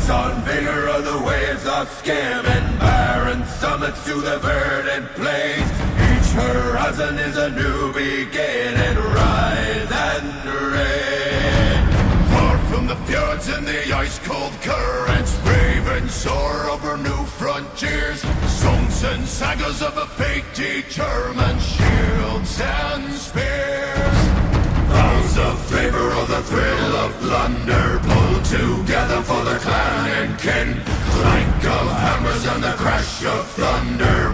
on vigor of the waves of skim and barren summits to the verdant plains. Each horizon is a new beginning. Rise and reign. Far from the fjords and the ice-cold currents, ravens soar over new frontiers. Songs and sagas of a fate determined, shields and spears. Vows of favor or the thrill of plunder, pulled together for the clan and kin. Clank of hammers and the crash of thunder.